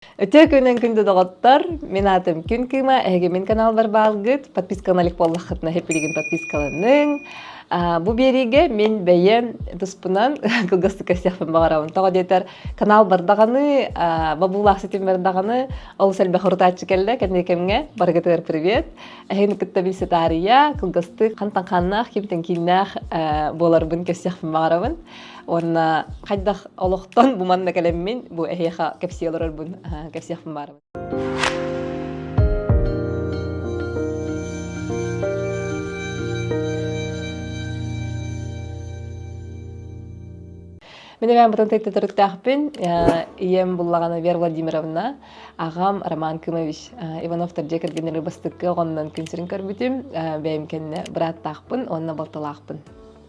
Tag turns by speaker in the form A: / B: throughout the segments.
A: Өтө күнен күнді доғыттар, мен атым күн кыма, әгемен канал бар балгыт, подписканалик боллақытына хепилеген подпискалының. Бу бериге мен бәйен туспунан кылгысты кастяхпын бағарауын. Тоға детер канал бардағаны, бабулақ сетім бардағаны, ол сәлбе құртатшы келді, кәдінекемге, барғытығыр привет. Әйін күтті білсе тария, кылгысты қантан қаннақ, кемтен кейнақ боларбын кастяхпын бағарауын. Онна қайдақ олықтан бұманна кәлеммен, бұ әйеға кәпсиялар бұн кәпсияқпын барымын. Мен әмін бұтын тәйтті тұрықтақпын, ием бұллағаны Вера Владимировна, ағам Роман Кымович, Ивановтар жекір генерал бастықы оғыннан күнсірін көрбітім, бәйім кәніне біраттақпын, онына балталақпын.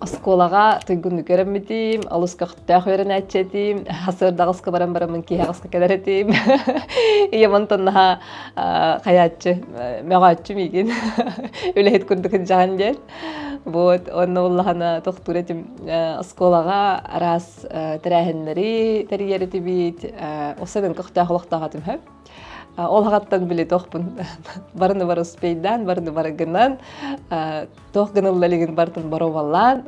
A: Осколаға түйгінді көрімметім, алысқа құттақ өрін әтчетім, асырдағысқа барам-барамын кейағысқа кәдәретім. Иемін тұннаға қаятчы, мәғатчы меген, өләйт күндікін жағын дел. Онны олағана тоқтур етім осколаға арас тәрәхінлері тәрiyері бейт, осының құттақ олықтағатым хөп. Ол хаттан биле тохпун барыны бар успейдан барыны бар гынан тох гыныллалыгын бартын бароваллан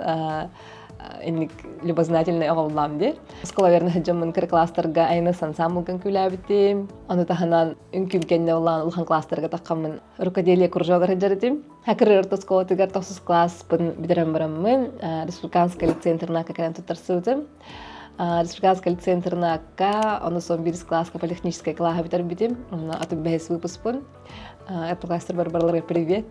A: инник любознательный оголлам де сколаверны хаджамын кыр кластерга айны сансамылгын күләбитим аны таханан үнкүн кенне улан улхан кластерга таккамын рукоделие кружогы хаджарытим хакыр орта скола тигар 9 класс бын бидерем барамын республиканский лицей интерната кален тутарсытым Республиканский лицей интернатка, он сон бирис класска политехническая класса битер битим, аты бәйс выпуспын. Это кластер барбарларға привет,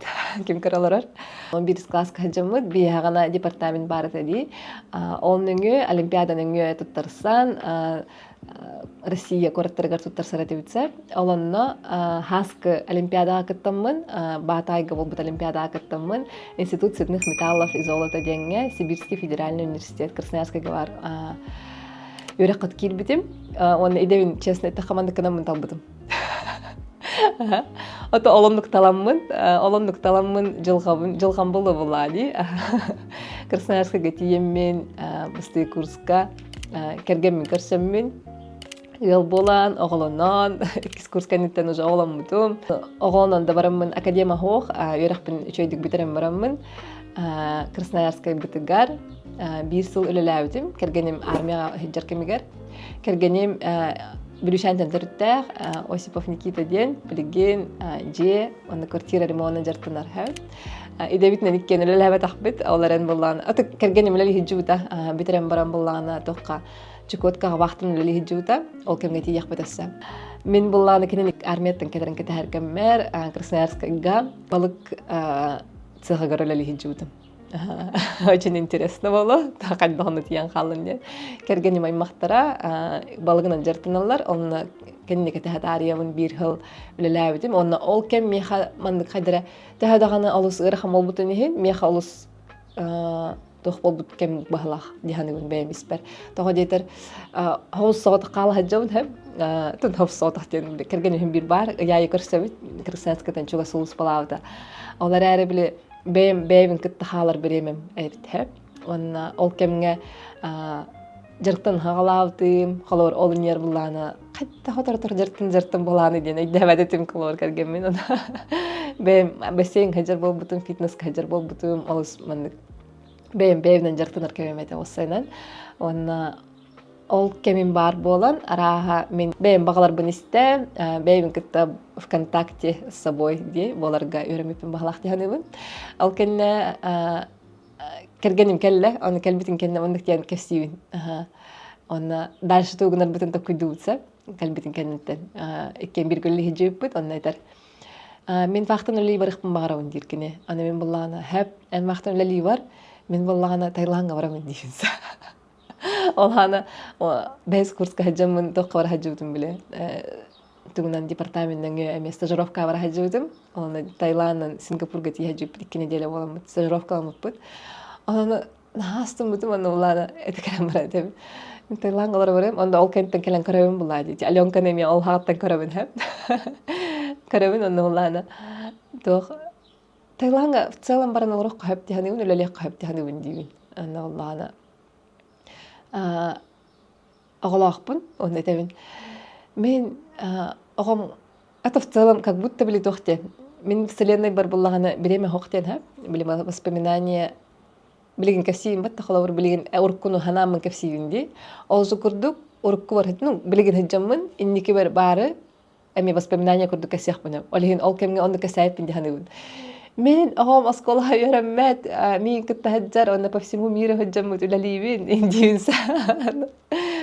A: кем караларар. Он бирис класска хаджамыд, бияғана департамент бары тәди. Он нүңі, олимпиада нүңі тұттарсан, Россия көрттіргар тұттарсар әтебітсе. Олонно хаскы олимпиадаға кыттамын, Батайга бол бұт олимпиадаға кыттамын, Институт цветных металлов и золота денге, Сибирский федеральный университет, Красноярская бар. Юрек қыт келбітім, оны едевін честно етті қаманды кінамын талбытым. Ото олымдық таламын жылған болы болады. Красноярскага тиеммен, бұсты курска, кергенмен көрсеммен, ел болан, оғылынан, екіз курсканеттен уже оғыламытым. Оғылынан да барамын академа хоқ, юрекпен үшөйдік бітерем барамын. Красноярскай бітігар, bir сыл өлеләудім, кергенем армияға хеджар кемегер. Кергенем Билюшантен түрттәқ, Осипов Никита ден, білген же, оны квартира ремонтын жартынар хәу. Идебитнен иккен өлеләбет ақбет, оларын болған. Аты кергенем өлелі хеджута, бітерем барам болғана тоққа Чукоткаға вақтын өлелі хеджута, ол кемге тияқ бетесі. Мен болғаны кененік армияттың кедерін кеті әркеммер, Красноярскайға балық цехагар өлелі хеджутым. Очень интересно было, қайдағыны тиян қалын. Кергенем аймақтара балығынан жартыналар, оны кеннеке тәхәт ариявын бір хыл үлеләуідім. Оны ол кем меха мандық қайдыра тәхәдағаны алыс ұрақам ол бұтын ехен, меха алыс тоқ бол бұт кем бағылақ диханығын бәйіміз бәр. Тоға дейтір, хауыз соғаты қалы хаджауын әм, түн хауыз соғатақ дейін кергенем бір бар, яйы көрсәбіт, Красноярскатан чуға сұлыс балауыда. Олар әрі біле бәйбін күтті қалар біремем әйбіт әп. Ол кемге жырттын ғалаудым, қалуыр олын ер бұланы, қайтта қотар-тұр жырттын боланы дейін, әйдәп әдетім қалуыр кәргенмен. Бәйім бассейн қайжар бол бұтым, фитнес қайжар бол бұтым, олыс мандық. Бәйімнен жырттын әркемем әйті осайнан. Ол кемин бар болан, араға мен бәйім бағалар бұн істе, бәйім күтті ВКонтакте с собой де, боларға өрімеппен бағалақ дейінімін. Ол кәнне кергенім кәлі, оны кәлбетін кәнне ондық дейін кәсейін. Оны дальше туғынар бұтын тоқ күді ұтса, кәлбетін кәннеттен. Еккен бір көлі хеджі өппіт, оны айтар. Мен вақтын өлі барықпын бағарауын дейіркіне. Оны мен болағына әп, ән вақтын өлі бар, мен болағына Тайланға барамын дейінсі. Олғаны бәйіз курска хаджамын тоққа бар хаджудым біле. Түгінен департаментнің әме стажировка бар хаджудым. Олғаны Тайландын Сингапурға тей хаджуып иккен неделе боламыд, стажировкаламыд бұд. Олғаны нағастым бұдым, оны олғаны әті кәрім бар әдем. Мен Тайландға барам, онда ол кәнттен кәлін көрәуін бұла дейді. Аленка неме ол хағаттан көрәуін әп. Көрәуін оны олғаны. Тайландға в целом баран олғырық қойып дейінігін, өлелек қойып дейінігін дейін. Оғылақпын, оны әтәбін. Мен огом это в целом как будто были тохте. Мен вселенной бар буллагана береме хоқтен ха. Биле воспоминания билеген кассиин батта холовр билеген уркуну ханамын кассиинди. Ол жукурдук уркку бар ну билеген хаджаммын инники бар бары эми воспоминания курдук кассиахпына. Олихин ол кемге онды кассайппин диханыбын. Мен огом осколха йораммат мин кыттахаджар онна по всему миру хаджаммут улаливин индиинса.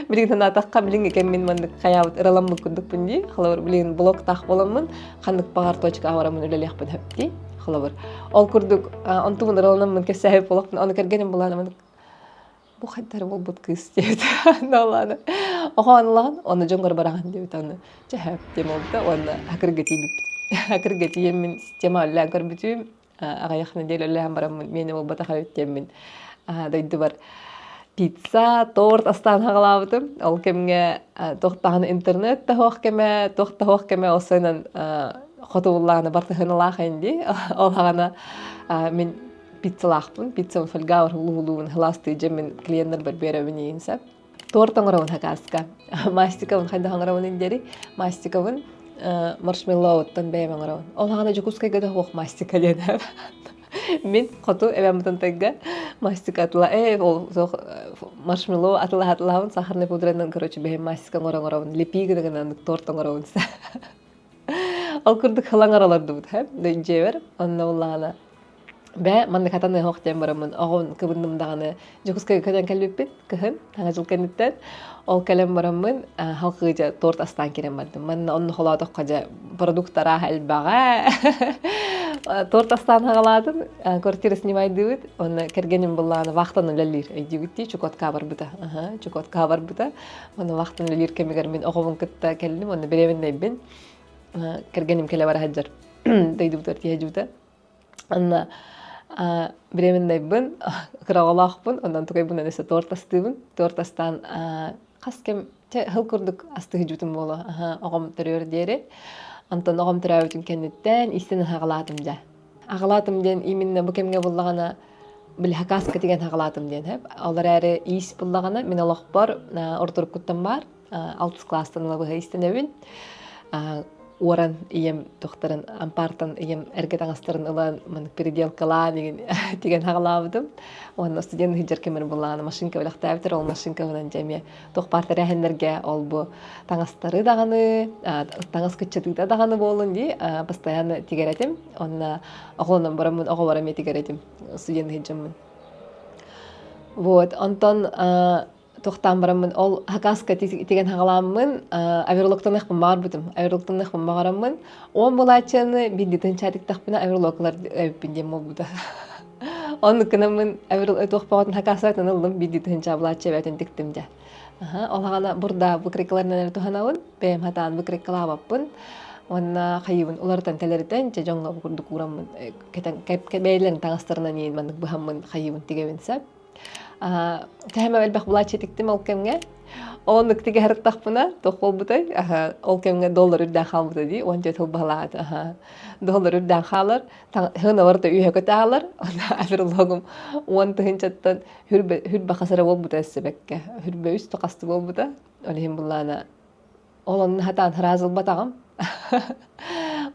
A: Билеген атакка билеген кеммин мандык каябыт ыраламмык курдук бинди. Холовр билеген блок тах боламмын. Хандык багар точка аварамын улалиахпын хапти. Холовр. Ол курдук онтумун ыраланаммын кассайып болакпын. Оны кергеним буланамын. Бу хаттар бол бут кыз деп. Наланы. Оғанлан, оны жоңгор бараган деп аны. Жахап демолда, оны хакырга тийбип. Хакырга тийемин система ла көрбүтүм. Агаяхны делелем барамын. Мени бол бата хаветтемин. Дойду бар. Пицца, торт астан хагалабытым. Ол кемге тоқтаган интернетте хокеме, тохта хокеме осынын хотуллаганы бартыхыналах энди. Ол хагана мен пиццалахпын. Пиццаны фольгаур хулуулуун хласты жемин клиенттер бер беребини инсап. Тортон оравын хакаска. Мастиковын хайда хаңаравын индери. Мастиковын маршмеллоуттан беймен оравын. Ол хагана жукускай гада хох мастика деді. Мен хоту эвамытын тегге мастика атыла. Ол маршмеллоу атыла-атылавын сахарный пудренен, короче, беймен мастика оравын. Лепиги дегенен тортон оравын. Ол курдук халаң араларды бұд. Дөйінже бер. Онна олағана. Бә, манны катаны хоқтен барамын. Оғын кыбындымдағаны жокускай кәден кәлбеппен, көхін, таңа жыл кәнеттен. Ол кәлем барамын, халқы жа торт астан керем бардым. Манны онны холадық қажа продуктара әлбаға. Торт астан хағаладым, квартира снимайды бұд. Оны кәргенім бұллағаны вақтан өлелер. Әйді бұдді, чукотка бар бұда. Чукотка бар бұда. Оны вақтан өлелер кемегер мен оғымын күтті кәлінім, оны береміндей бен. Кәргенім кәле бара хаджар. Дайды бұд өрті хәджуді. Оны беремендей бын, кырағалақпын, ондан тұқай бұнан өсі торт астыбын. Торт астан қас кем хыл күрдік асты хыджутым болы. Оғым түрер дері. Онтан оғым түрәу үтін кәнеттен истені хағалатым жа. Ағалатым ден именно бұл кемге бұллағана біл хакаска деген хағалатым ден. Олар әрі ис бұллағана мен олақ бар, ортырып күттім бар. 6 кластан ұлабыға истенебін. Оран ием тоқтарын ампартан ием әргет аңастарын ұлан маңық переделкала деген хағалабыдым. Оны студент хиджар кемер боланы машинка біліқті әбітір, ол машинка ұнан жәме тоқпартыр әхендерге ол бұ таңастары дағаны, таңас күтчетікті дағаны болын дей, постоянно тегер әтім. Оны оғылынан барамын, оғы барам етегер әтім студент хиджамын. Вот, онтан тоқтан барамын, ол хакаска теген хағаламын, аверлоктан еқпін бар бұдым. Аверлоктан еқпін бағарамын. Он бұлачаны биддетін чатиктақпына аверлоклар әбіппінден мол бұда. Оны күнімін тоқпағатын хакасайтын ұлдым биддетін чабылачы әбәтін тіктім жа. Ол хағана бұрда бұкрекаларынан әрі тұханауын, бәйім хатан бұкрекала баппын. Онна қайыбын олардан тәлерден жоңға бұқырды құрамын. Бәйлерін таңастарынан ең мандық бұхамын қайыбын тегевінсәп. Тәһәмә әлбәқ бұлай четіктім ол кәмге. Оны күтіге әріқтақпына тоқ бол бұтай. Ол кәмге $1 үрден қал бұтай дей. 14 ұл бағалағады. $1 үрден қалыр. Хына орта үйе көті алыр. Оны әбір логым 10 тұхынчаттан хүрбә қасыра бол бұтай сөбәкке. Хүрбә үсті қасты бол бұтай. Олығын бұллана. Олының хатан разыл батағым.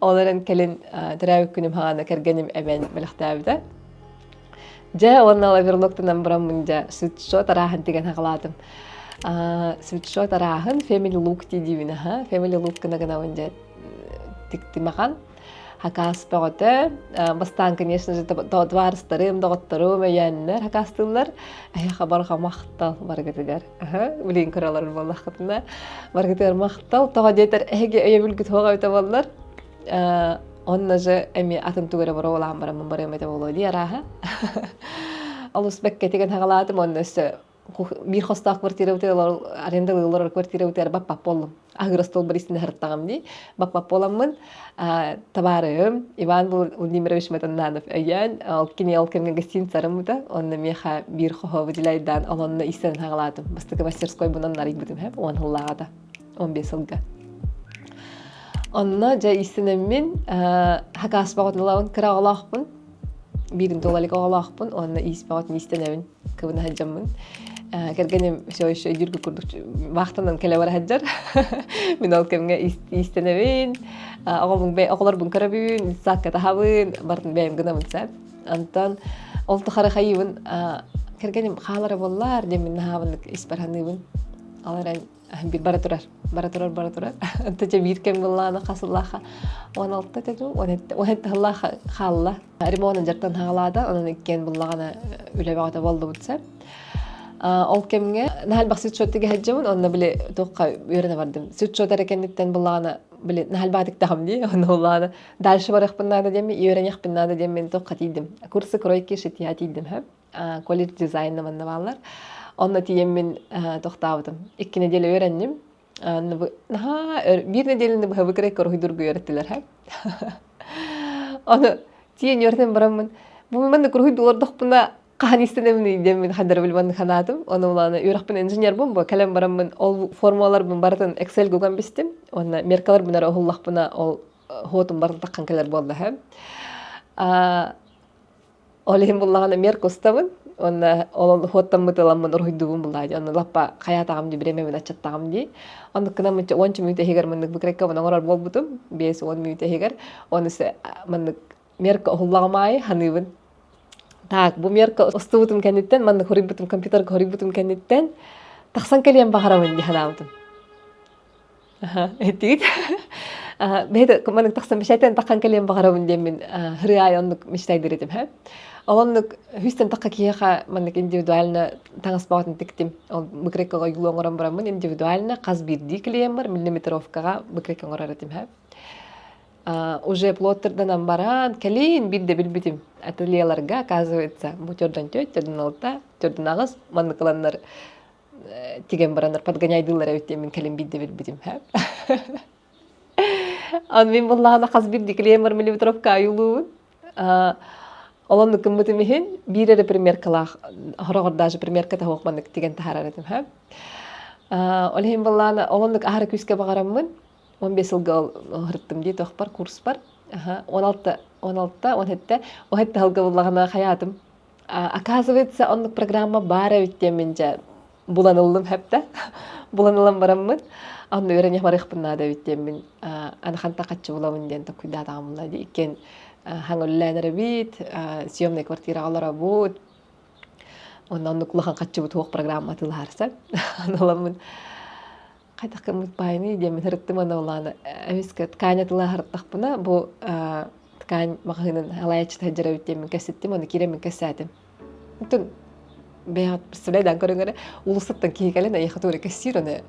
A: Оларын кәлін түрәуік күнім хағаны кәргенім әбән біліқті әбді. Жа оннала верлоктанан бурамын жа свитшот арахан деген хағаладым. Свитшот арахан Family Look дейдивін. Family Look кынагына онжа тіктімақан. Хакас бағыты. Бастан, конечно же, дварыстарым, доғыттарым, әйәнлер, хакастылар. Аяқа барға мақтал барғытыгар. Білейін көралар болақ қытына. Барғытыгар мақтал. Тоға дейтер әйге өйе бүлгіт хоға өте болылар. Онна же эми атын тугара бара олам барамын барам эте болоди араха. Алус бекке деген хагалатым онна өсө бир хостак квартира утелар арендалылар квартира утер баппап болдум. Агростол барисин хырттагам ди. Баппап боламын. Табарым Иван Владимирович Матананов аян алкини алкемге гостиницарым да. Онна меха бир хо выделайдан алонна исен хагалатым. Бастыгы мастерской бунан нарик бутум хеп 10 жылларда. 15 жылга. Онна жа исенеммен хакас бағытылауын кіра олақпын. $1 оғалақпын. Онна ис бағытын истенемін. Көвіні хаджамын. Кергеним еще жүргү курдук вахтанан келе бара хаджар. Мен ол кемге истенебин. Оголорбун көрөбүн, сакка тахабын, бардын бэйм гынамын. Антон ол тухары хайыбын кергеним халары боллар демин нахабынык испарханыбын. Аларан bir bara turar. Антача биркен болланы касыллаха. 16 тету, 17 халлаха халла. Римонун жартан хагалада, анан эккен боллагана үлебагата болду бутса. Ол кемге нахал бак сүт шоттыга хаджамын, онна биле тоққа үйрөне бардым. Сүт шоттар экенниктен боллагана биле нахал бадык тахам ди, онна боллагана дальше баракпыннада деми, үйрөнякпыннада деми тоққа тийдим. Курсы кройки шития тийдим хэп. Колледж дизайнна манна баллар. Онна тиеммен тоқтабыдым. 2 неделе үйрөндүм. Bir nedelini bu hıvıkırek koruyduğu öğrettiler hep. Onu tiyen yörten baramın. Bu ben de koruyduğu ordak buna kahan istenemini demin hadar bilmem kanadım. Onu ulanı öğretmen engineer bu kalem baramın ol formalar bun baratan Excel gogan bistim. Ona merkalar bunlar ohullah buna ol hotum baratan kankeler boldu hep. Olihim bullağına merkostamın. Ona olan hotam mıtılamın orhuyduğum bulaydı. Ona lappa kayatağım di birememin açattağım di. Onu kına mınca 10 minute heger mındık bıkrekka bana orar bol butum. 5-10 minute heger. Onu ise mındık merka ohullağımay hanıbın. Tak bu merka ostu butum kenditten, mındık hori butum kompüter hori butum kenditten. Taksan keliyem bakaramın di hanabıdım. Ettik. Beyde mındık taksan bir şeyden taksan keliyem bakaramın demin hırıay onluk miştaydır edim hep. Олоннук хүстен такка кияха маннык индивидуально таңас багатын тиктим. Ол быкреккага юлоңорон барамын индивидуально каз бирди клиент бар миллиметровкага быкрекке оңорор этим хэ. Уже плоттердан баран келин бирде билбитим. Ательелерге оказывается бу төрдөн 4, төрдөн 6, төрдөн 9 манныкланнар тиген барандар подгоняйдылар өтте мен келин бирде билбитим хэ. Ан мен буллана каз бирди клиент бар миллиметровка юлуун. Олонны кымбыты мехин бирере примеркалах хорогор даже примерката хоқмандык деген тахараретим хэ. Олхим баллана олоннык ахары күскө багараммын. 15 жылга хырттым ди тохпар курс бар. 16 17 халга буллагана хаятым. Оказывается, оннык программа бара биттеменже буланылдым хэпте. Буланылам бараммын. Анны өрөнө барыхпынна да биттемин. Аны ханта качы буламын ден токуйда дагамна ди экен. Хангулланер бит, съемная квартира алара бут. Он аннуклахан качыбы тоқ программа тыларса. Аналамын кайта кымыт байны демен хырыттым аналаны. Әмискә тканя тыларттакпына бу ткань магынын алайчы таҗара үттем кәсеттем, аны киремен кәсәтем. Тун бәят представляйдан көрүнгәне улустан кийгәлен аяхатуры кәсирәне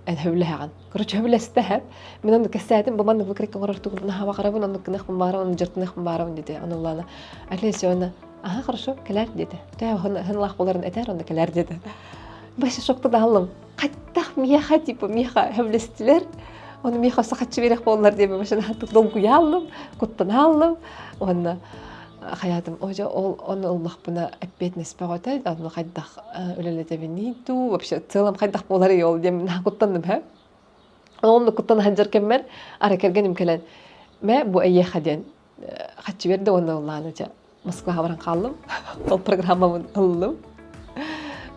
A: هبلها كرج هبل استهب من عندك الساعتين بمن فكرك قررت انها بقربنا عندك نخم بارا ونجرت نخم بارا ودي انا والله علاش انا خرجوا كلار ديته تا هن الله قدرن اتار عندك كلار ديته باش شوك تدهلم قد ميا خاتي بميا هبل استلر وانا ميا سقط شبيرك بولر دي باش حتى ضلق يعلم كنت نعلم وانا حياتم اوجا اون الله بنا ابيت نسباغتا انا قد ولله بنيتو وبش تسلم قد بولر يول دي من كنت نبها اون كنت نهجر كمل ارا كرجن كلان ما بو اي خدين خدت بيرد وانا والله انا جا مسكو هوران قالم البرنامج من الله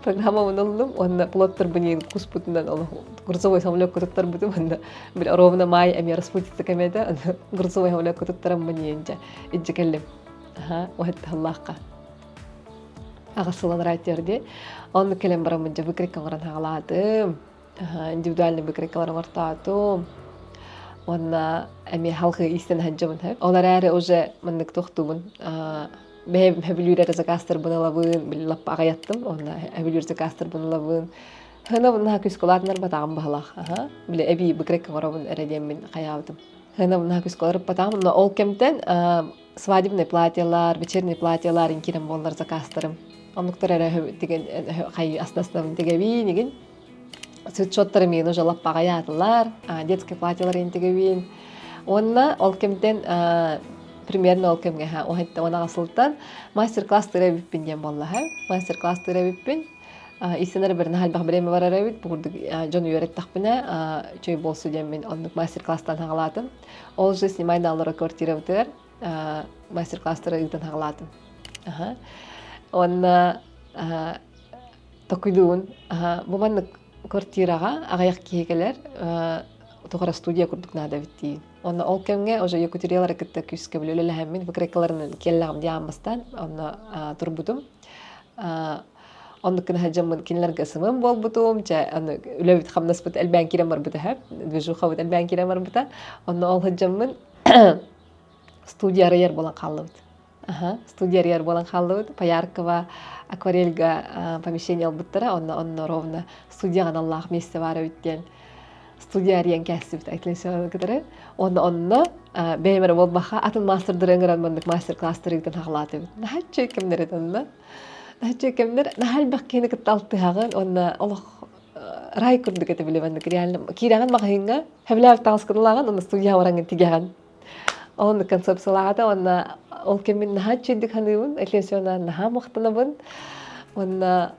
A: программа منظم وانا بلوتر بني كوسبوتنا الله غرزوي ساملو كتتر بتو وانا بالروبنا ماي امي رسبوتي كميدا غرزوي هولا كتتر بني انجا اتكلم وهد هلاقة أغسلان رايتيردي أنا كلام برا من جبكري كمران هالاتم إنديفيدوالني بكري كمران مرتاعتم وانا أمي حلقة إيستن هجمن هب أنا رأي أوجا منك تختمن بحب اليورة زكاستر بنلابن باللب أغيتم وانا اليورة زكاستر بنلابن هنا بنها كيسكولات نربط عم بهلاخ بلا أبي بكري كمران أرديم من خيالتم هنا بنها كيسكولات ربط عم نا أول كمتن свадебные платьялар, вечерние платьялар инкирем боллар закастырым. Онуктар әрі деген қай аснасынан тегевин еген. Сүтшоттары мен уже лаппаға ятылар, детский платьялар интегевин. Онна ол кемден примерно ол кемге ona асылтан мастер-класс тырабиппин дем болла. Мастер-класс тырабиппин. Исенер бір нахал біреме бар арабит, бұғырдық жон үйерет тақпына чөй болсу дем мен онық мастер-класстан хағалатым. Ол же снимайда алыра квартира бітер. Мастер-класстары ыгдан хагылатым. Он токуйдуун бу маннык квартирага агаяк киегелер тугара студия курдук нада битти. Онна ол кемге уже Екатериналар кытта күскө билелеләһәммин фикрекләрен келләгым диамастан онна турбутум. Онны кына хаҗамын кинләргә сымым болбутум, ча аны үләбит хамнас бит әлбән кирәм бар бит һәп. Движу хавыт әлбән кирәм бар бит. Онна ол хаҗамын студия райер булан калдыбыт. Студия райер булан калдыбыт. Пояркова акварельга помещение албыттыра, онна ровно студияга Аллах месте бар биттен. Студия райен кәсибит әйтелсә кадәр. Онна бәймәр булбаха атын мастер дреңгеран мындык мастер класстар иттен хаглаты. Нәһәчә кемдер этенна. Нәһәчә кемдер нәһәл баккене кытталтыгын онна Аллах рай курдык әтә билебән реально кирәгән магынга һәбләп тагыскылаган онна студия варангын тигән. Онны концепцияларда онна ол кемин нәһәчә дик ханыбын әйтелсә нәһә мактанабын. Онна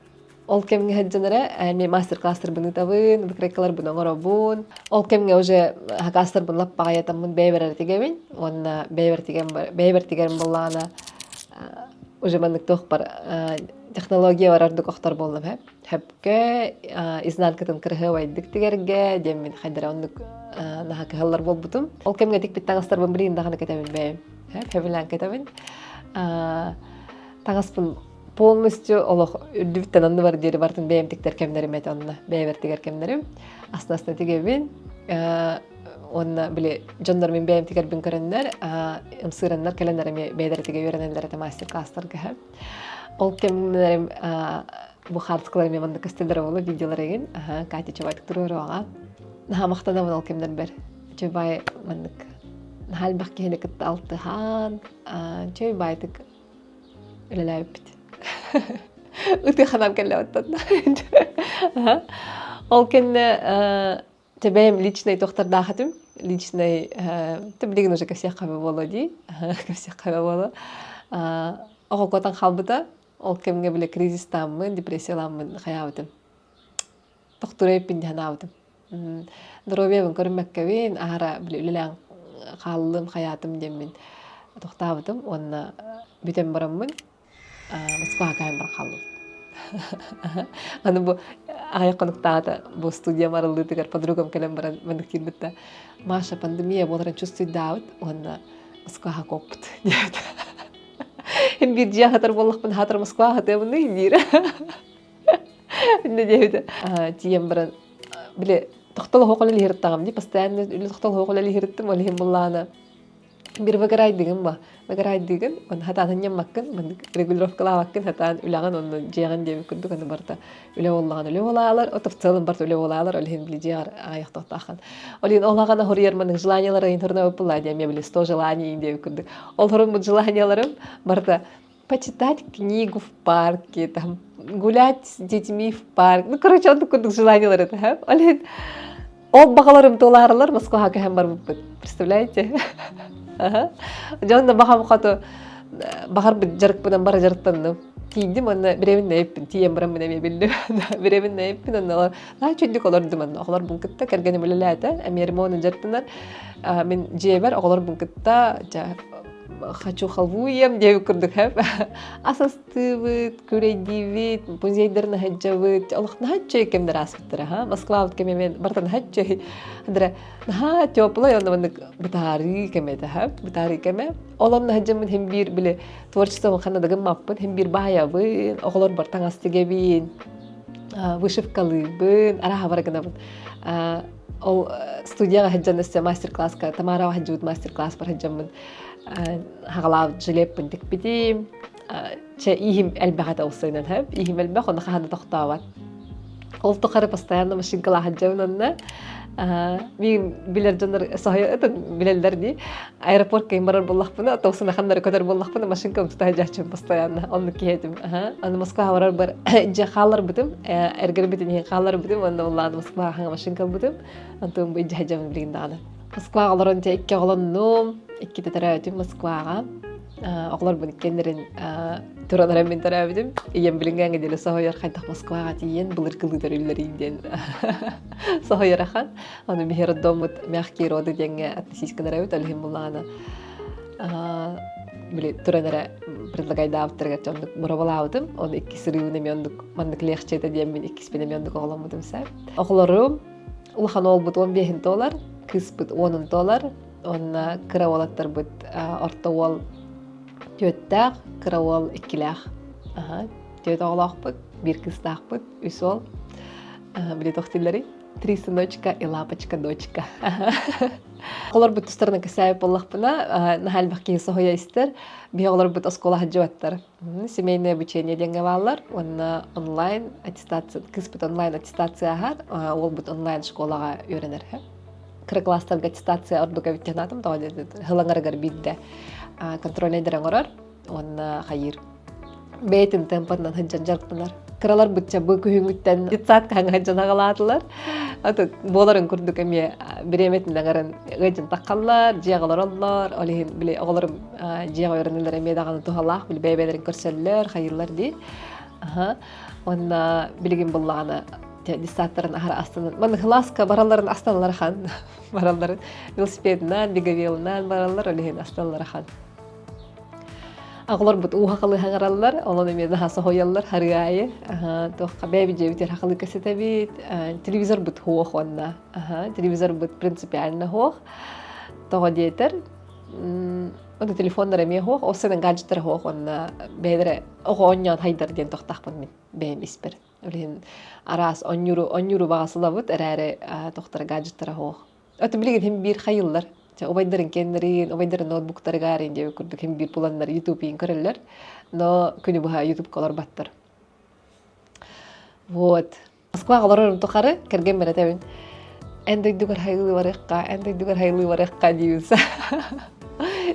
A: ол кемге хаджанара мен мастер класстар буны табын, бикреклар буны оңоробун. Ол кемге уже класстар буны лап багаятамын бейбер тигебин. Онна бейбер тигем буллана уже мандык тохпар технология барарды кохтар болдым һәп. Һәпкә изнанкадан кыргы вайдык тигәргә, демин хәдер онны наһа кыллар болбутум. Ол кемге тик бит тагыстар бун билин даганы кетебин бәйм. Һәп һәбилән кетебин. Тагыспын полностью олох үрдүттен анны бар дери бартын бәйм тиктер кемнерим әйт онна. Бәйбер тигер кемнерим. Астасына тигебин. Онна биле жондар мен бәйм тигер бин көрәннәр, имсыраннар календарыме бәйдер тиге йөрәннәр әтә мастер класстарга һәм. Ол кемнерим бу харткларыме монда кастелдер болу видеолар еген. Катя чабай турурага. Наһа мактанабын ол кемнер бер. Чабай мандык. Нахал баккене кытты алтыхан. Чабай тик элеләп бит. Үтә ханам келләвәттә. Ол кенне тебем личный доктор дахатым. Личный тиблеген уже ко всех кабы боло ди. Ко всех кабы боло. Ого котан халбыта. Ол кемге биле кризистаммын, депрессиялармын хаябытым. Доктор эппин ханабытым. Здоровьем көрмәккәбин, ара биле үлелән халлым хаятым демин. Доктабытым, онна бүтән бараммын. Москвага кайым бар халлым. Аны бу аяққанықтағыда бу студия марылды тегер подругам келем баран мандык килбитта. Маша пандемия боларын чувствует давыт, онна Москвага коппыт. Hem bir diye hatır bolluk bin hatır Moskva hatır bunu indir. Ne diyeydi? Diyem baran bile toxtalı hoqalı lihirdağım diye постоянно öyle toxtalı hoqalı lihirdim o lihim bollana. Bir vagaray digin ba. Vagaray digin on hatan hanyam makkın ben regulrovkala makkın hatan ulagan onu jeğan diye kurduk onu barta. Öyle ollagan öyle olalar o taftalın barta öyle olalar olhin bile jeğar ayaq toxtaqan. Olhin olagana horiyar maның желаниялары интернет опыла диye мне были 100 желаний диye kurduk. Ol horun bu желанияларым барта почитать книгу в парке, там гулять с детьми в парк. Ну, короче, он такой желаниялар это, ха? Олин ол бағаларым толарылар Москвага кәһәм бар бит. Представляете? Жонда бағам қаты бағар бит жарык будан бара жарыктанды. Тиндим аны биремин нәйппин, тием барам менә билде. Биремин нәйппин аны. Чөндүк олар диман. Олар бун китте кергәне беләләтә. Америмоны жарттылар. Мен җебер олар бун китте хочу халву ем диye kurduk hep. Asastıvıt, küredivit, muzeylerine hacavıt. Allah'ın hacca kemler asbittir ha. Moskva kememen bartan hacca. Hadra ha topla yonda bandık bitari kemede hep. Bitari keme. Olanın hacamın hem bir bile tворчеством xana da mappın hem bir bayabın. Oğlar bartan astıgebin. Вышивкалыбын, араха барагынабын. Ол студияга хajjanısı master class-ка, Тамара хajjut master class бар хajjamын. Хагалав жилеппин тикпитим. Че ихим элбагат олсайнан хеп. Ихим элбаг оны хана тоқтават. Ол тохары постоянно машинкала хajjавнанна. Мен билер жандар сахая билелдер ди. Аэропорт кайм барар боллахпын, атосына хандар көтөр боллахпын, машинкам тута хajjачым постоянно. Оны киетим. Аны Москвага барар бар жахалар битим. Эргер битин халар битим, анда уллады Москвага ханга машинкам битим. Антым бу хajjавын билгинданы. Москвага аларан те икки оголоннум, икки тетерәтим Москвага. Оглар бу кендерин туранарам мен тарабидим. Ием билингәнгә деле сахаяр кайтак Москвага тиен булыр кылыдар үлләридән. Сахаярахан. Аны бихер домут мягкий роды деңгә относись к нарабит алхим буллана. били туранара предлагайдаавтырга чондук мурабалаабытым. Оны 2 сырыуна мендук мандык легчете диэн мен 2 спине мендук оголомутум сай. Оголорум улахан олбут $15, кыспыт $10. Онна кыравалаттар бут ортовол төттәк, кыравал 2лах. Төт оголақпыт, бир кыстақпыт, үсол. Били тохтиллери 3 сыночка и лапочка дочка. Олар бут тустарына кысайып боллақпына, нахалбақ кейсі хоя истер, бе олар бут оскола хаджуаттар. Семейное обучение денге баллар, онна онлайн аттестация, кыспыт онлайн аттестация ахат, ол бут онлайн школаға үйренер. Кыры класстарга аттестация ордука биттенатым, хылаңарыгар бидде контролейдерен орар, онна хайыр. Бейтин темпарнан хаджан жарктанар. Кыралар бутча бу күһүңүттен итсат каңга хаджан агалаатылар. Аты боларын күрдүк эме биреметинден гыжын таккаллар, жигалар оллар, олин биле оголорум жига өрөнөлөр эме даганы тухалах, биле бебелерин көрсөллөр, хайырлар ди. Онна билигин буллагана диссаттарын ахара астынан. Мен хласка бараларын астаналархан. Бараларын велосипеднан, беговелнан баралар олин астаналархан. Агылар бут ухакылы хаңараллар, олон эме дахасы хояллар харыайы. Тоққа бәбі жебитер хақылы кәсетебит. Телевизор бут хоқ онна. Телевизор бут принципиально хоқ. Тоға дейтер. Онда телефондар эме хоқ, осының гаджеттер хоқ онна. Бәдірі оғы оннян хайдар ден тоқтақпын мен бәйім іспір. Олен арас €10 бағасыла бут, әрәрі тоқтары гаджеттер хоқ. Өті білген хем бір хайыллар. Обайдарын кендерин, обайдарын ноутбуктары гарын деп көрдүк хем бир буланнар YouTube-ин көрөлөр. Но күнү буга YouTube колор баттыр. Вот. Москва колорун тохары керген беретебин. Энди дугар хайлы барыкка дейбиз.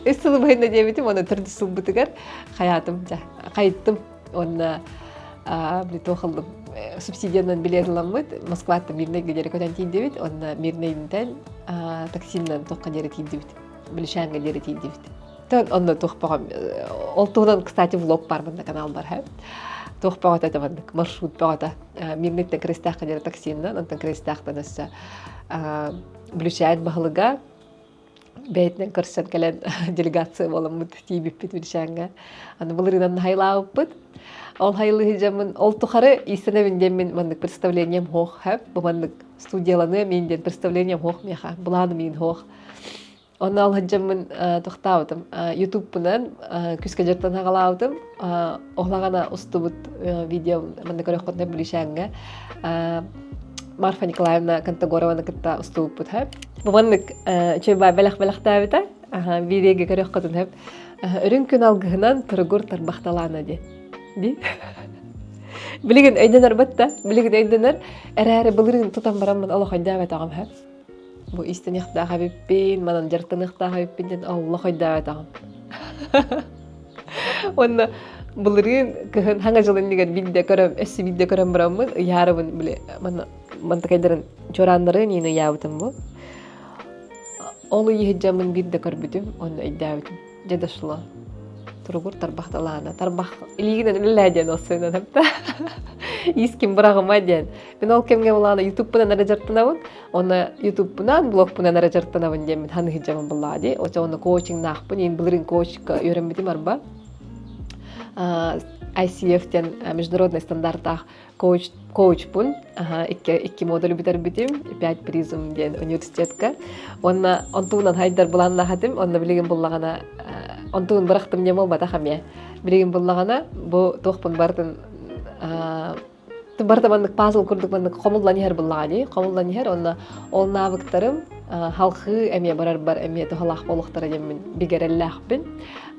A: Эсселе байна дебитим, оны түрдү сулбутугар хаятым, кайттым. Онна бли тохалдым. Субсидиядан билетламыт, Москвада мирнеге дери көтөн тийдибит, онна мирнейден таксинен токка дери тийдибит. Билишанга дери тийдибит. Тон онна тохпагам. Олтудан, кстати, влог бар мында канал бар, ха. Тохпагат атабандык маршрут багата. Мирнеттен крестакка дери таксинен, онтан крестактан эссе билишаат багылыга бейтнен көрсөн келен делегация боламыт тийбиппит билишанга. Аны булырынан хайлааппыт. Ол хайлы хижамын, ол тухары истенебин демин мандык представлением хох хэп, бу мандык студияланы менден представлением хох меха, буланы мен хох. Оны ал хижамын тухтаутым, YouTube-пунан күскө жертан хагалаутым, охлагана устубут видео мандык өрөккөтне билишанга. Марфа Николаевна Кантагорованы кытта устубут хэп. Бу мандык чөйбай белах табыта, видеоге көрөккөтүн хэп. Өрүн күн алгыгынан тургур тарбакталана ди. Билеген өйдөнөр батта, билеген өйдөнөр әрәрі былырын тутан барамын Аллах ойдабет ағам ха. Бу истенихта хабиппин, манан жартынихта хабиппин ден Аллах ойдабет ағам. Онна былырын кыхын хаңа жылын деген видео көрөм, эсси видео көрөм барамын, ярыбын биле мантакайдарын чоранларын ені ябытым бу. Олы ехиджамын видео көрбүтүм, онна ойдабетим. Жадашыла. Тургур тарбахталана. Тарбах илигинен үлләден осыйнан хәпта. Иским брагыма ден. Мен ол кемге буланы YouTube-пунан ара жартынабын. Оны YouTube-пунан, блог-пунан ара жартынабын дем мен ханы хиджамын буллади. Оча оны коучинг нахпын, ен билирин коучка үйренбитим арба. ICF-тен международный стандарттах коуч-пун. Икки модуль битербитим, 5 призм ден университетка. Онна онтуунан хайдар буланна хатим, онна билеген буллагана онтуун барактым нем болбата хамия. Билеген буллагана бу тохпун бардын барда мандык пазл курдук мандык комулланихер буллагани. Комулланихер онна ол навыктарым халкы эме бар эме тохалах болуктара демин бигереллахпин.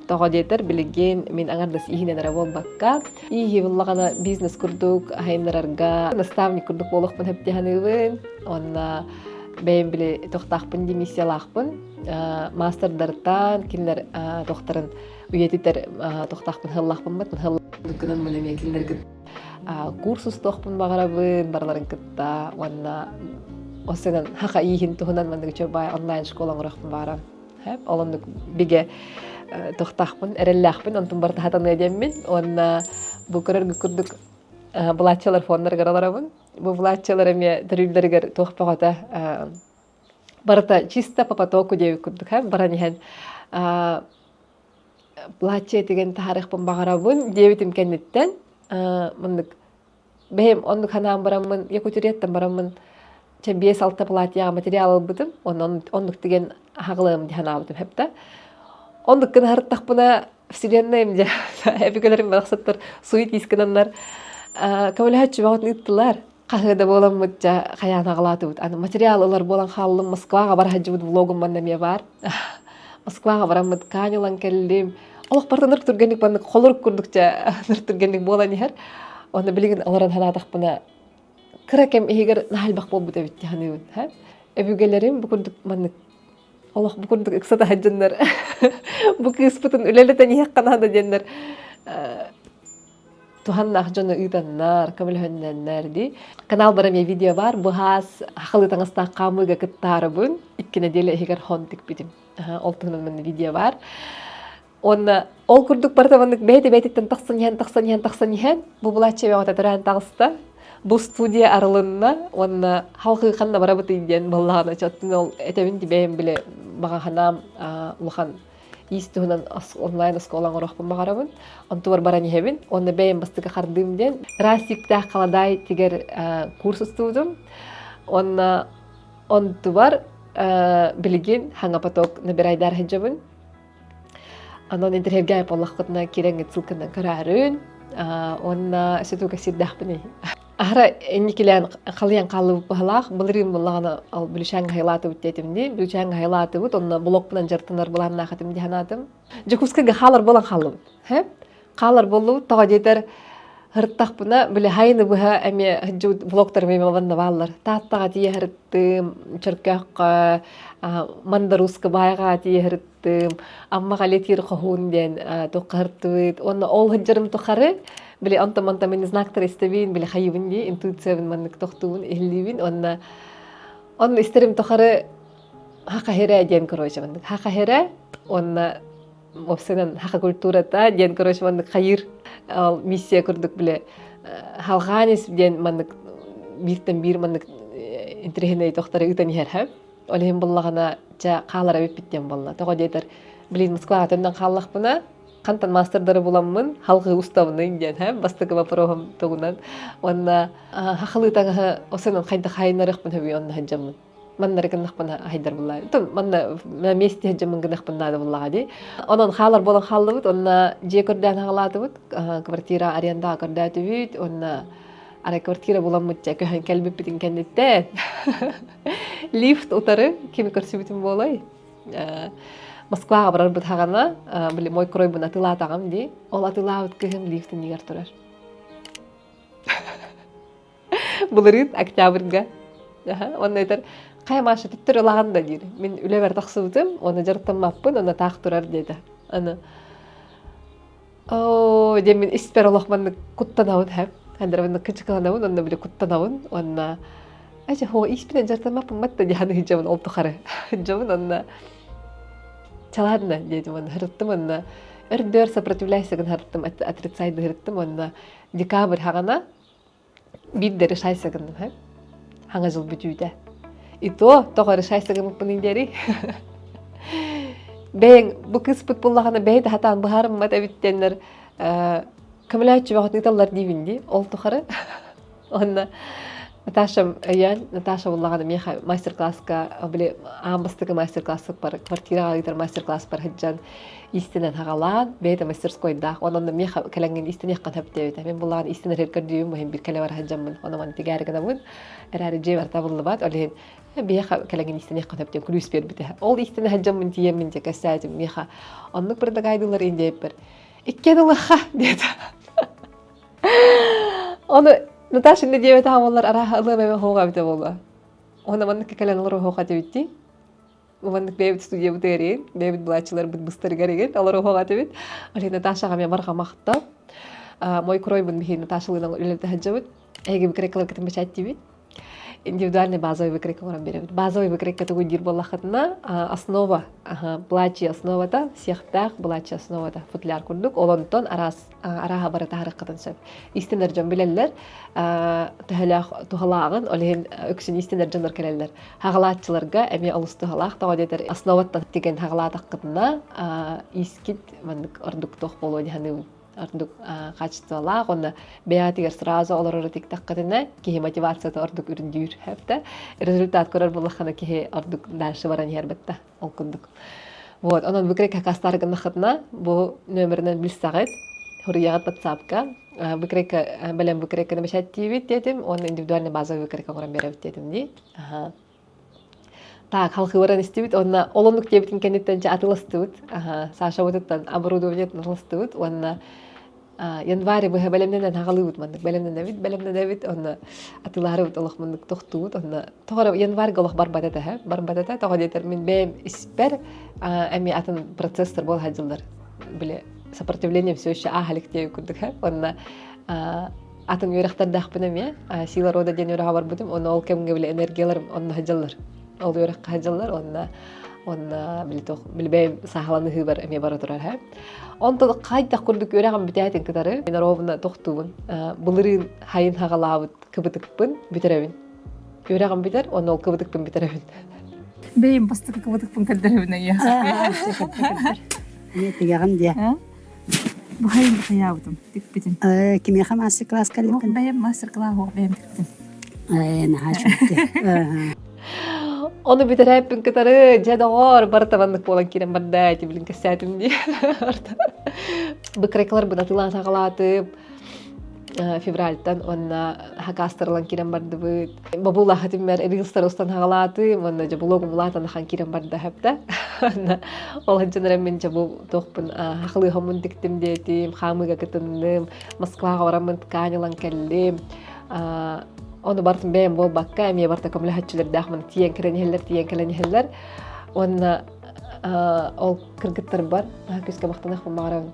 A: Тоға детер билеген мен аңардас ихинен арабол бакка. Ихи буллагана бизнес курдук, хайнарарга, наставник курдук болуқпын хептеханыбын. Онна бәйім біле тоқтақпын демиссиялақпын. Мастердартан, киллер тоқтарын үйетитер тоқтақпын хыллақпын бат. Хыллақпын мүлеме киллер курсус тоқпын бағарабын, барларын кітта. Онна осынан хақа ихин тухынан мандығы чөбай онлайн школан ұрақпын бағарам. Оландық биге тоқтақпын, әреллақпын, онтын барты хатаны әдеммен. Онна бұл көрергі күрдік бұлатчалар фондар қараларабын. Бұл бұлатчалар әме түрілдергер тоқпағата барта чиста по потоку деп күрдік. Баран ехен платче деген тарихпын багарабын дебитим кеннеттен мындык бэм оннук ханаан барамын Якутириеттен барамын че 5-6 платьяга материал албытым оннук деген хаглым диханаабытым хепта оннук кына харыттахпына вселенная же эпикелерим максаттар суит искананнар кавалачы багат ыттылар кахыда боламмыт жа хаяна калатыбыт аны материаллар болан халлым Москвага барахажыбыт влогум маннаме бар Москвага бараммыт канилан келдим олох барда нырк түргенlik баннык колорук курдук жа нырк түргенlik болан ихер оны билигин аларан ханатахпына кыракем эгер нахалбак болбут эбит ханыбын эбүгелерим букурдук маннык олох букурдук ыксата хаджаннар бу кыспытын үлелетен иякканада деннер туханнах жона ыйтаннар камылханнар ди канал бараме видео бар бухас хакылы таңыста камыга кыттарыбын 2 неделе эгер хонтик битим олтунун мен видео бар онна ол курдук бартамандык бейте-бейтиттен тахсан иһэн бу булачы бегота туран тагыста бу студия арылынна онна халкы ханна барабыты диен баллагана чаттын ол этебин дибем биле бага ханам улахан истуһунан онлайн осколан орохпун багарабын онтуар барани хебин онна бейм бастыга хардым ден расикта каладай тигер курс устудум онна онтуар билигин хангапаток набирайдар хеджабын анан интернетге поллахкытна киреңге ссылканы көрәрүн онна сетуга сиддахпыны ара энникилен калыян калып балах булрим буллагана ал бүлүшәң хайлаты үттетимди бүлүшәң хайлаты бут онна блог менен жартынар буларна хатым диханатым жокускага халар болан халып халар болу тага жетер хырттахпына биле хайны буха эме жут блогтар мемаванна баллар таттага тие хырттым чыркакка мандаруска байга тие хырттым амма галетир хохун ден токартыт онна ол хыжырым тохары биле антаманта мен знактар истебин биле хайыбын ди интуициябын маннык тохтубун эхливин онна истерим тохары хакахера ден короче мандык хакахера онна опсенен хака культурата ден короче мандык хайыр ал миссия курдук биле халганис ден мандык биртен бир мандык интернет тохтары ытан херхеп олем буллагана жа калара биппиттен болла тога детер билин Москвага төннөн каллакпына кантан мастердары буламмын халкы уставны ден бастыгы вопросом тогунан онна хакылы тага осенен кайда хайнарыкпын хөбү онна хаджамын маннарыгын нахпана хайдар булла тон манна месте хаджамын гынахпын нада буллага ди онон халар болон халлыбыт онна же көрдөн хагалатыбыт квартира аренда көрдөтүбүт онна ара квартира буламмыт же көһөн келбиппитин кеннетте лифт утары ким көрсүбүтүм болой Москвага барарбыт хагана биле мой кройбун атыла тагам ди ол атылаабыт кыһым лифтин нигер турар булырыт октябрьга онна айтар каймашы түттөр ылаганда дейт мен үлебер таксыбытым оны жыртамаппын оны так турар деди аны о де мен испер олохманды куттанабын андырабын кычканабын онна биле куттанабын онна ача хо испен жыртамаппын матта дияны хижабын олтухары жабын онна чаладна деди мен хырттым онна өрдөр сопротивляйся ген хырттым отрицайды хырттым онна декабрь хагана биддер шайса ген хаңа жыл бүтүүдө и то тогары шайса ген муппын бең бу кыспыт буллагана бейде хатан бахарым мат эбиттеннер камилачы багат италлар дивинди ол тухары онна Наташа буллагана меха мастер-класска биле амбастыгы мастер-классы бар квартирага гитар мастер-класс бар хаджан истинен хагалан бейде мастерскойда онон меха келенген истин яккан хаптебет мен буллаган истин рекордиум мухим бир келе бар хаджамын онон тигәргә бун эрәри же бар табылбат олен беха келенген истин яккан хаптем күлүс бербите ол истин хаджамын тиемин же касатым меха оннук бир дагайдылар инде бир иккенлыха деді оны Наташа не девять амалар арахалы меме хоға бите болла. Оны мандык каленлар хоға тебитти. Мандык бебит студия бутерин, бебит блачылар бит быстыр кереген, алар хоға тебит. Али Наташага мен барга мактап. Мой крой бун бихи Наташалыгын үлелте хаджабыт. Эге бикреклар кетем бачат тебит. индивидуальный базовый выкройка оран беребит. Базовый выкройка тугу дир боллахытына основа, блачи основата, сехтах блачи основата футляр курдук, олонтон араха барата харыккатын сөп. Истинер жон билеллер, тухалаагын, олеген өксүн истинер жондар келеллер. Хагалаатчыларга эми олус тухалаах тага детер основаттан деген хагалаатаккытына искит мандык ордук тох болу диханы ордук качестволаах, онна беатигер сразу олорор тиктаккытына кихи мотивацията ордук үрүндүүр хэпте. Результат көрөр буллахана кихи ордук дальше баран хербетте олкундук. Вот, онон выкрик хакастаргынахытына бу нөмірінен билсагыт, хурияғат WhatsApp-ка, білем выкриканы бешет тиевит дедим, он индивидуальный базовый выкрик оңыран беревит дедим ди. Так, халқы баран истебит, онна олонлук дебитин кенеттенче атылыстыбыт, Саша вотыттан оборудованиятын атылыстыбыт, онна январь быха белемнен хагалыбыт мандык, белемнен эбит, онна атыларыбыт олох мандык тохтубыт, онна тоғара январь голох барбатата, тоға детер мен бэм испер, эми атын процессор бол хаджилдар, биле, сопротивление все еще ахаликтею курдук, онна атын юрахтардах бинем, сила рода ден юраха барбытым, онна ол кемге биле энергияларым, онна хаджилдар, ол юрахка хаджилдар, онна билбэм сахаланы хыбар эми бара турар, онто кайдах курдук юрахам битятин кытары, мен ровна тохтубун, булырын хайын хагалабыт кыбытыкпын битеребин. Юрахам битер, онна ол кыбытыкпын битеребин.
B: Бейм бастык кыбытыкпын кырдырыбына я.
C: Не тигән дия.
B: Бу хайын хаябытым, тик битин.
C: Кимия мастер класс калыпкан.
B: Бейм мастер класс хо бейм тиктим.
C: Нахачты.
A: Onu bitirepin kıtarı, cedağır, barıtavanlık bolan kirem barda, tibilin kasetim diye. Bıkreklar buna tılan sağalatıp, fevraltan, onna hakastırlan kirem barda bıt. Babula hatimmer, Reelstar ustan sağalatıp, onna jabulogum ulatan han kirem barda hepte. Olan canırım ben jabu tohpun, haqlı hamun diktim dedim, xamıga kıtındım, Moskvaga varamın tıkanyalan kellim. Onu bartın beyim bol bakka, emiye barta kamla hatçılar dağman tiyen kelenyeheller. Onu ol kırgıtlar bar, küske baktanaq bu mağarabın.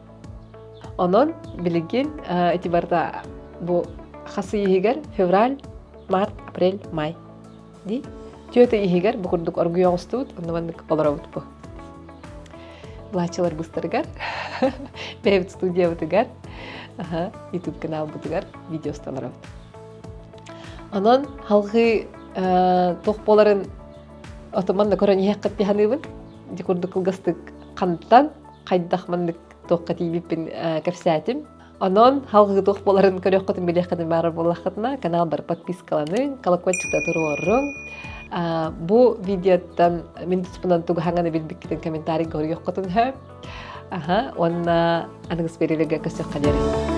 A: Onun biligin, eti barta bu xası ihiger, fevral, mart, april, may. Di? Tiyota ihiger, bu kurduk orguyon ustavut, onu bandık olaravut bu. Bulaşçılar bıstırgar, beyvit studiya butıgar, YouTube kanal butıgar, video ustalaravut. Ondan halkı tohboların otomanla koran yaqat dihanıbın. Dikurduk kılgastık kanıttan kaydak mandık tohqa tibipin kafsatim. Ondan halkı tohboların körüqatın biliyaqatın barır bollaqatına kanal bar подпискаланын, колокольчикта турорун. Bu videodan min tuspunan tuğhangana bilbikkitin komentari görüyoqatın hep. Onna anıgız berilega kasıq qaleri.